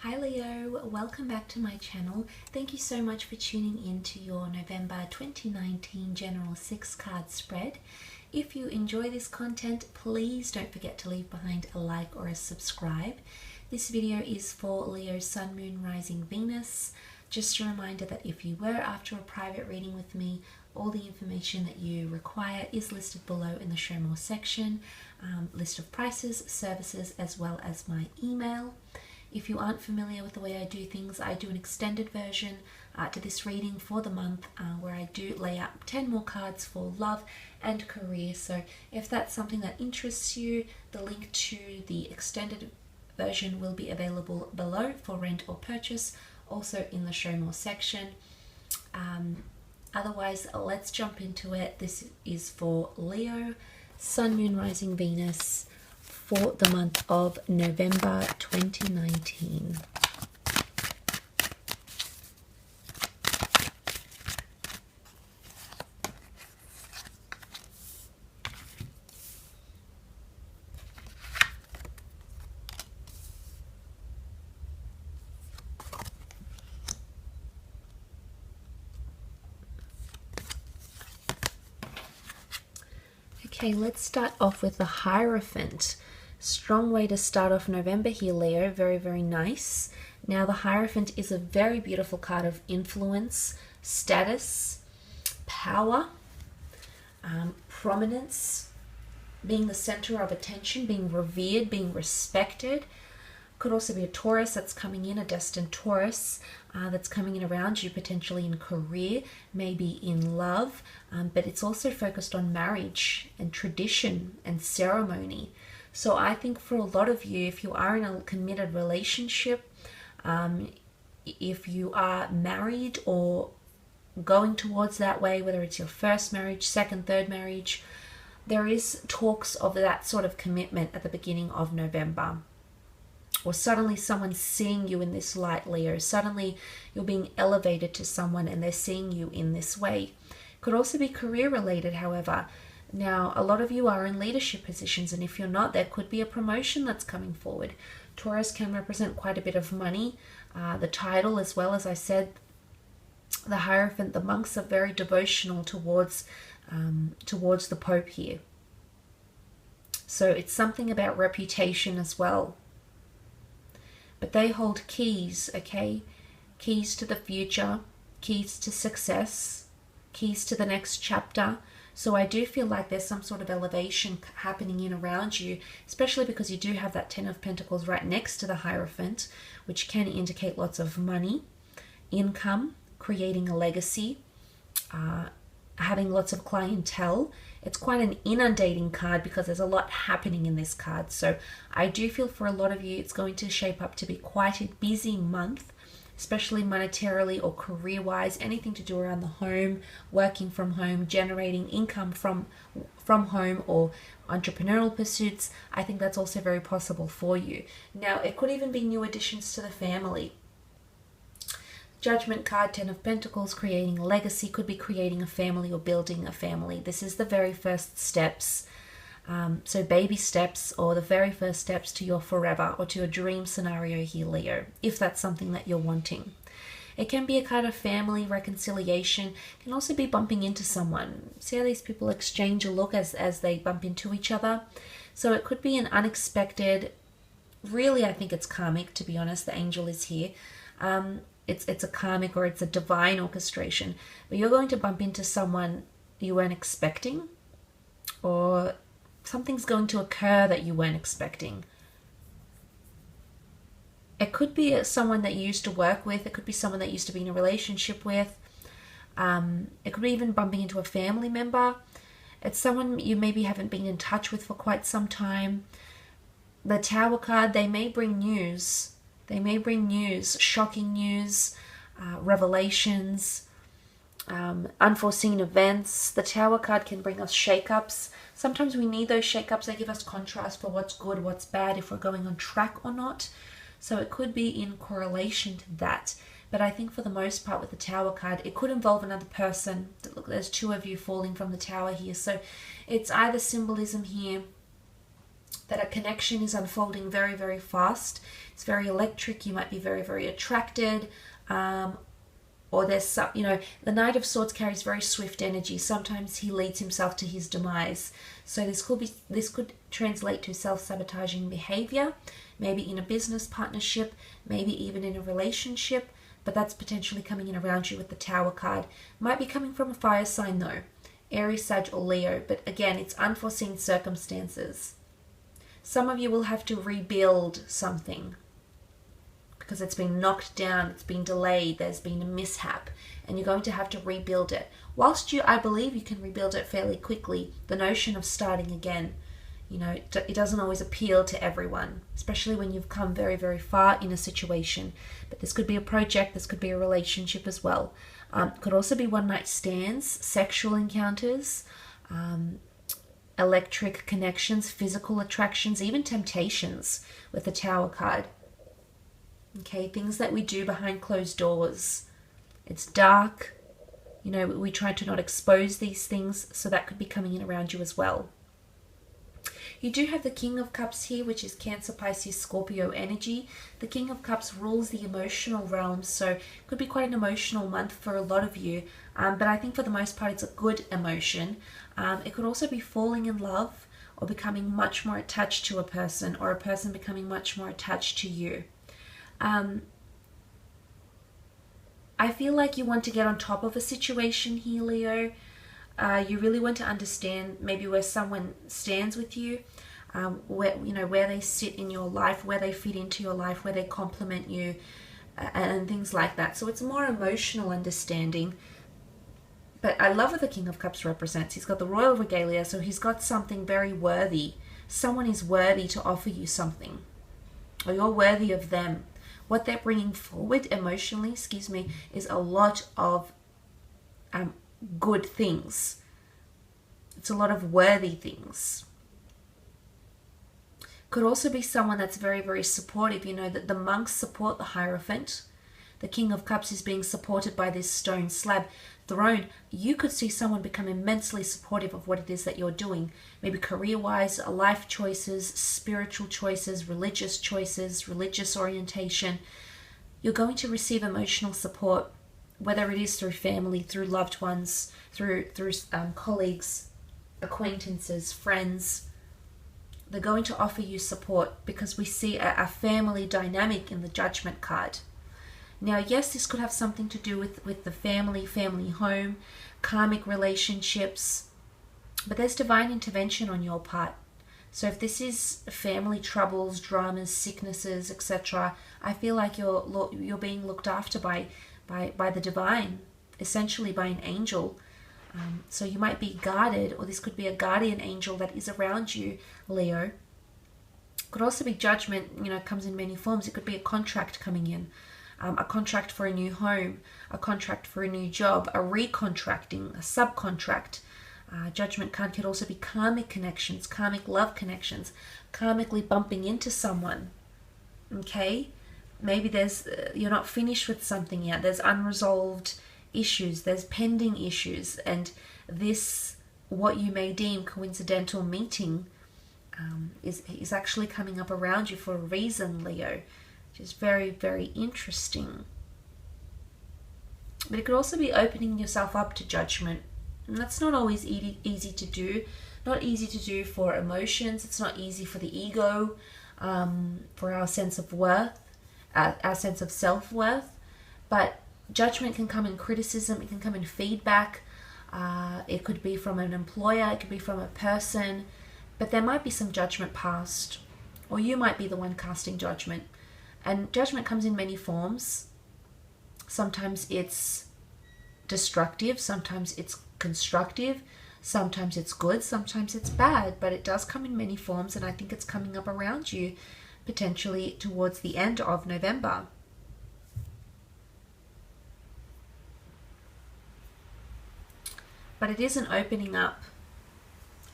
Hi Leo, welcome back to my channel. Thank you so much for tuning in to your November 2019 General 6 card spread. If you enjoy this content, please don't forget to leave behind a like or a subscribe. This video is for Leo Sun, Moon, Rising, Venus. Just a reminder that if you were after a private reading with me, all the information that you require is listed below in the show more section. List of prices, services, as well as my email. If you aren't familiar with the way I do things, I do an extended version to this reading for the month where I do lay out 10 more cards for love and career. So if that's something that interests you, the link to the extended version will be available below for rent or purchase, also in the show more section. Otherwise, let's jump into it. This is for Leo, Sun, Moon, Rising, Venus, for the month of November 2019. Okay, let's start off with the Hierophant. Strong way to start off November here, Leo. Very, very nice. Now, the Hierophant is a very beautiful card of influence, status, power, prominence, being the center of attention, being revered, being respected. Could also be a Taurus that's coming in, a destined Taurus that's coming in around you, potentially in career, maybe in love, but it's also focused on marriage and tradition and ceremony. So I think for a lot of you, if you are in a committed relationship, if you are married or going towards that way, whether it's your first marriage, second, third marriage, there is talks of that sort of commitment at the beginning of November. Or suddenly someone's seeing you in this light, Leo. Suddenly you're being elevated to someone and they're seeing you in this way. Could also be career related, however. Now, a lot of you are in leadership positions, and if you're not, there could be a promotion that's coming forward. Taurus can represent quite a bit of money. The title, as well as I said, the Hierophant, the monks are very devotional towards the Pope here. So it's something about reputation as well. But they hold keys, okay? Keys to the future, keys to success, keys to the next chapter. So I do feel like there's some sort of elevation happening in around you, especially because you do have that Ten of Pentacles right next to the Hierophant, which can indicate lots of money, income, creating a legacy, having lots of clientele. It's quite an inundating card because there's a lot happening in this card. So I do feel for a lot of you, it's going to shape up to be quite a busy month, especially monetarily or career-wise, anything to do around the home, working from home, generating income from home, or entrepreneurial pursuits. I think that's also very possible for you. Now, it could even be new additions to the family. Judgment card, Ten of Pentacles, creating a legacy, could be creating a family or building a family. This is the very first steps. So baby steps, or the very first steps to your forever or to your dream scenario here, Leo, if that's something that you're wanting. It can be a kind of family reconciliation. It can also be bumping into someone. See how these people exchange a look as they bump into each other? So it could be an unexpected, really I think it's karmic, to be honest. The angel is here. It's a karmic or it's a divine orchestration. But you're going to bump into someone you weren't expecting, or something's going to occur that you weren't expecting. It could be someone that you used to work with. It could be someone that you used to be in a relationship with. It could be even bumping into a family member. It's someone you maybe haven't been in touch with for quite some time. The Tower card, they may bring news. They may bring news, shocking news, revelations, unforeseen events. The Tower card can bring us shake-ups. Sometimes we need those shake-ups. They give us contrast for what's good, what's bad, if we're going on track or not. So it could be in correlation to that. But I think for the most part with the Tower card, it could involve another person. Look, there's two of you falling from the Tower here. So it's either symbolism here that a connection is unfolding very, very fast. It's very electric. You might be very, very attracted. Or there's some, the Knight of Swords carries very swift energy. Sometimes he leads himself to his demise. So this could translate to self-sabotaging behavior, maybe in a business partnership, maybe even in a relationship, but that's potentially coming in around you with the Tower card. Might be coming from a fire sign though, Aries, Sag, or Leo, but again, it's unforeseen circumstances. Some of you will have to rebuild something because it's been knocked down, it's been delayed, there's been a mishap, and you're going to have to rebuild it. Whilst I believe you can rebuild it fairly quickly, the notion of starting again, it doesn't always appeal to everyone, especially when you've come very, very far in a situation. But this could be a project, this could be a relationship as well. Could also be one-night stands, sexual encounters, electric connections, physical attractions, even temptations with the Tower card. Okay, things that we do behind closed doors. It's dark. We try to not expose these things, so that could be coming in around you as well. You do have the King of Cups here, which is Cancer, Pisces, Scorpio energy. The King of Cups rules the emotional realm, so it could be quite an emotional month for a lot of you. But I think for the most part, it's a good emotion. It could also be falling in love or becoming much more attached to a person, or a person becoming much more attached to you. I feel like you want to get on top of a situation here, Leo. You really want to understand maybe where someone stands with you, where they sit in your life, where they fit into your life, where they complement you, and things like that. So it's more emotional understanding. But I love what the King of Cups represents. He's got the Royal Regalia, so he's got something very worthy. Someone is worthy to offer you something, or you're worthy of them. What they're bringing forward emotionally, is a lot of good things. It's a lot of worthy things. Could also be someone that's very, very supportive. That the monks support the Hierophant. The King of Cups is being supported by this stone slab throne. You could see someone become immensely supportive of what it is that you're doing. Maybe career-wise, life choices, spiritual choices, religious orientation. You're going to receive emotional support, whether it is through family, through loved ones, through colleagues, acquaintances, friends. They're going to offer you support because we see a family dynamic in the Judgment card. Now, yes, this could have something to do with the family home, karmic relationships, but there's divine intervention on your part. So if this is family troubles, dramas, sicknesses, etc., I feel like you're being looked after by the divine, essentially by an angel. So you might be guarded, or this could be a guardian angel that is around you, Leo. Could also be judgment, comes in many forms. It could be a contract coming in. A contract for a new home, a contract for a new job, a recontracting, a subcontract. Judgment card could also be karmic connections, karmic love connections, karmically bumping into someone. Okay? Maybe you're not finished with something yet. There's unresolved issues, there's pending issues, and this, what you may deem coincidental meeting, is actually coming up around you for a reason, Leo. Which is very, very interesting. But it could also be opening yourself up to judgment. And that's not always easy to do. Not easy to do for emotions. It's not easy for the ego, for our sense of worth, our sense of self-worth. But judgment can come in criticism. It can come in feedback. It could be from an employer. It could be from a person. But there might be some judgment passed. Or you might be the one casting judgment. And judgment comes in many forms. Sometimes it's destructive, sometimes it's constructive, sometimes it's good, sometimes it's bad, but it does come in many forms, and I think it's coming up around you potentially towards the end of November. But it isn't opening up.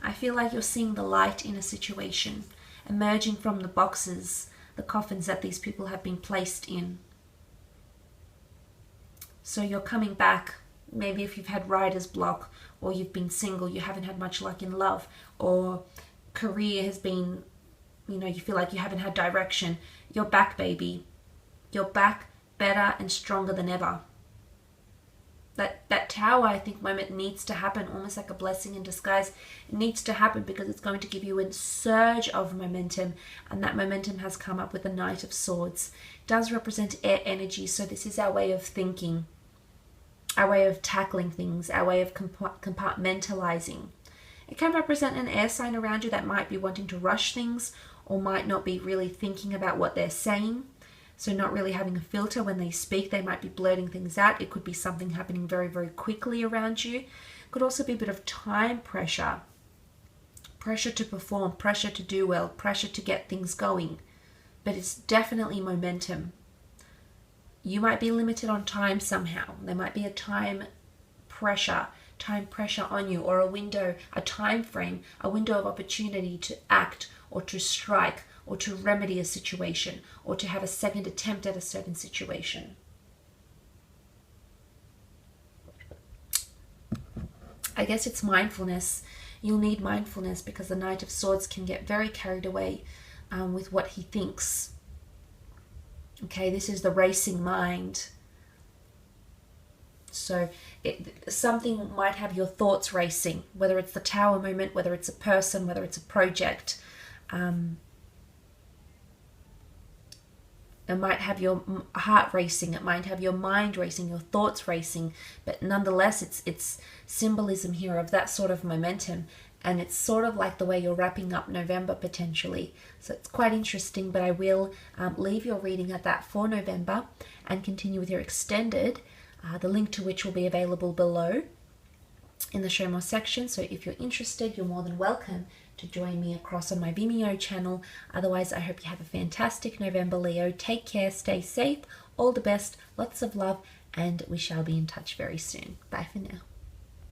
I feel like you're seeing the light in a situation, emerging from the boxes, the coffins that these people have been placed in. So you're coming back, maybe if you've had writer's block, or you've been single, you haven't had much luck in love, or career has been you feel like you haven't had direction. You're back, baby. You're back better and stronger than ever. That Tower, I think, moment needs to happen, almost like a blessing in disguise. It needs to happen because it's going to give you a surge of momentum, and that momentum has come up with the Knight of Swords. It does represent air energy, so this is our way of thinking, our way of tackling things, our way of compartmentalizing. It can represent an air sign around you that might be wanting to rush things or might not be really thinking about what they're saying. So not really having a filter when they speak. They might be blurting things out. It could be something happening very, very quickly around you. It could also be a bit of time pressure. Pressure to perform, pressure to do well, pressure to get things going. But it's definitely momentum. You might be limited on time somehow. There might be a time pressure on you, or a time frame, a window of opportunity to act or to strike or to remedy a situation or to have a second attempt at a certain situation. I guess it's mindfulness. You'll need mindfulness because the Knight of Swords can get very carried away with what he thinks. Okay, this is the racing mind. So something might have your thoughts racing, whether it's the Tower moment, whether it's a person, whether it's a project. It might have your heart racing, it might have your mind racing, your thoughts racing, but nonetheless it's symbolism here of that sort of momentum, and it's sort of like the way you're wrapping up November potentially. So it's quite interesting, but I will leave your reading at that for November and continue with your extended, the link to which will be available below in the show more section. So if you're interested, you're more than welcome to join me across on my Vimeo channel. Otherwise, I hope you have a fantastic November, Leo. Take care, stay safe, all the best, lots of love, and we shall be in touch very soon. Bye for now.